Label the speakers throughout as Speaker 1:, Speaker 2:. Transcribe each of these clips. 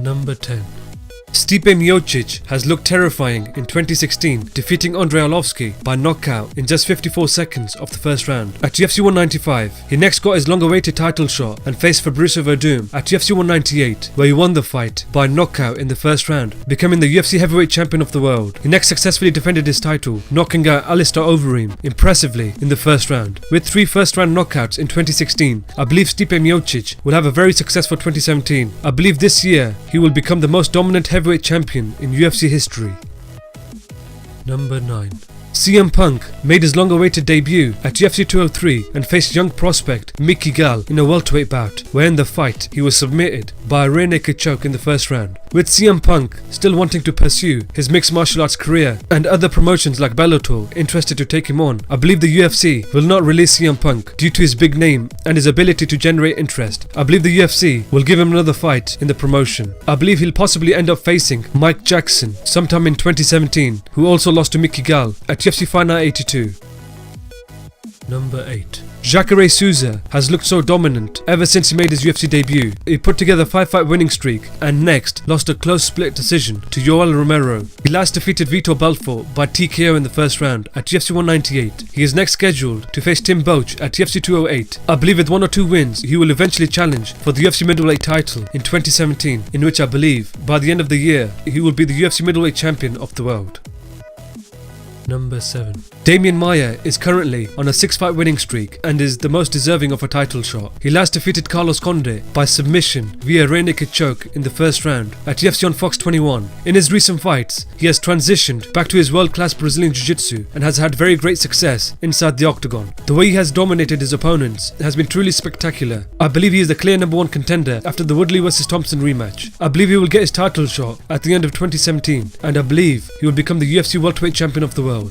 Speaker 1: Number 10. Stipe Miocic has looked terrifying in 2016, defeating Andrei Arlovski by knockout in just 54 seconds of the first round. At UFC 195, he next got his long-awaited title shot and faced Fabricio Verdum at UFC 198, where he won the fight by knockout in the first round, becoming the UFC heavyweight champion of the world. He next successfully defended his title, knocking out Alistair Overeem impressively in the first round. With 3 first-round knockouts in 2016, I believe Stipe Miocic will have a very successful 2017. I believe this year he will become the most dominant heavyweight champion in UFC history. Number 9. CM Punk made his long-awaited debut at UFC 203 and faced young prospect Mickey Gall in a welterweight bout, where in the fight he was submitted by a rear-naked choke in the first round. With CM Punk still wanting to pursue his mixed martial arts career and other promotions like Bellator interested to take him on, I believe the UFC will not release CM Punk due to his big name and his ability to generate interest. I believe the UFC will give him another fight in the promotion. I believe he'll possibly end up facing Mike Jackson sometime in 2017, who also lost to Mickey Gall at UFC Fight Night 82. Number 8. Jacare Souza has looked so dominant ever since he made his UFC debut. He put together a 5-fight winning streak and next lost a close split decision to Yoel Romero. He last defeated Vitor Belfort by TKO in the first round at UFC 198. He is next scheduled to face Tim Boetsch at UFC 208. I believe with 1 or 2 wins he will eventually challenge for the UFC middleweight title in 2017, in which I believe by the end of the year he will be the UFC middleweight champion of the world. Number 7. Demian Maia is currently on a 6-fight winning streak and is the most deserving of a title shot. He last defeated Carlos Condit by submission via rear naked choke in the first round at UFC on Fox 21. In his recent fights, he has transitioned back to his world-class Brazilian Jiu-Jitsu and has had very great success inside the octagon. The way he has dominated his opponents has been truly spectacular. I believe he is the clear number 1 contender after the Woodley vs Thompson rematch. I believe he will get his title shot at the end of 2017 and I believe he will become the UFC welterweight champion of the world.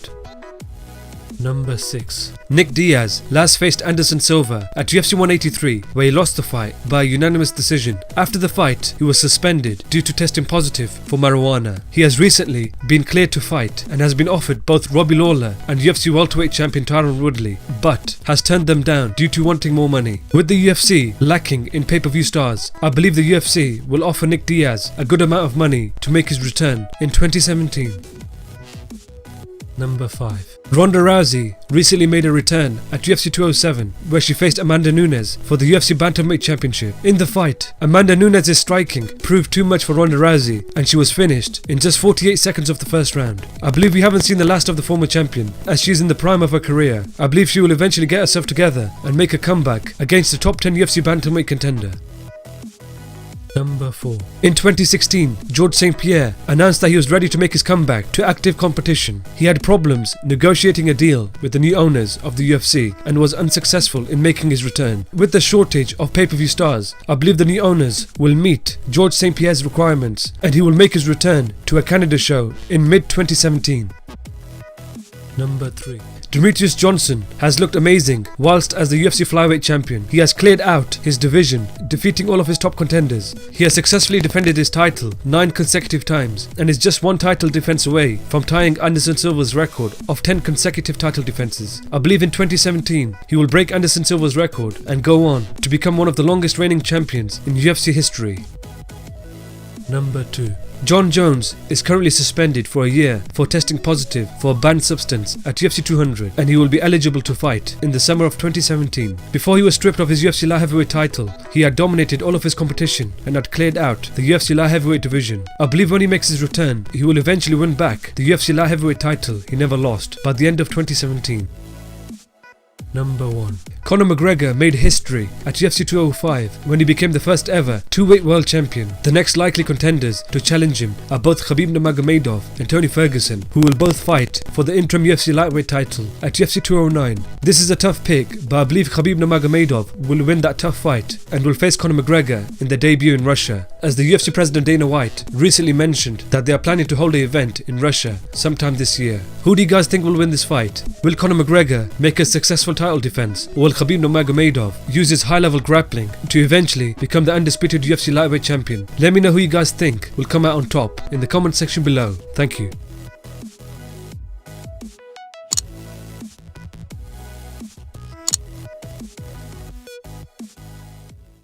Speaker 1: Number 6. Nick Diaz last faced Anderson Silva at UFC 183, where he lost the fight by a unanimous decision. After the fight, he was suspended due to testing positive for marijuana. He has recently been cleared to fight and has been offered both Robbie Lawler and UFC welterweight champion Tyron Woodley, but has turned them down due to wanting more money. With the UFC lacking in pay-per-view stars, I believe the UFC will offer Nick Diaz a good amount of money to make his return in 2017. Number 5. Ronda Rousey recently made a return at UFC 207, where she faced Amanda Nunes for the UFC Bantamweight Championship. In the fight, Amanda Nunes' striking proved too much for Ronda Rousey and she was finished in just 48 seconds of the first round. I believe we haven't seen the last of the former champion as she's in the prime of her career. I believe she will eventually get herself together and make a comeback against the top 10 UFC Bantamweight contender. Number 4. In 2016, George St Pierre announced that he was ready to make his comeback to active competition. He had problems negotiating a deal with the new owners of the UFC and was unsuccessful in making his return. With the shortage of pay-per-view stars, I believe the new owners will meet George St Pierre's requirements and he will make his return to a Canada show in mid-2017. Number 3. Demetrius Johnson has looked amazing whilst as the UFC flyweight champion. He has cleared out his division, defeating all of his top contenders. He has successfully defended his title 9 consecutive times and is just 1 title defense away from tying Anderson Silva's record of 10 consecutive title defenses. I believe in 2017 he will break Anderson Silva's record and go on to become one of the longest reigning champions in UFC history. Number 2. Jon Jones is currently suspended for a year for testing positive for a banned substance at UFC 200 and he will be eligible to fight in the summer of 2017. Before he was stripped of his UFC light heavyweight title, he had dominated all of his competition and had cleared out the UFC light heavyweight division. I believe when he makes his return, he will eventually win back the UFC light heavyweight title he never lost by the end of 2017. Number 1. Conor McGregor made history at UFC 205 when he became the first ever 2-weight world champion. The next likely contenders to challenge him are both Khabib Nurmagomedov and Tony Ferguson, who will both fight for the interim UFC lightweight title at UFC 209. This is a tough pick, but I believe Khabib Nurmagomedov will win that tough fight and will face Conor McGregor in their debut in Russia, as the UFC president Dana White recently mentioned that they are planning to hold an event in Russia sometime this year. Who do you guys think will win this fight? Will Conor McGregor make a successful title defense, or will Khabib Nurmagomedov use his high-level grappling to eventually become the undisputed UFC lightweight champion? Let me know who you guys think will come out on top in the comment section below. Thank you.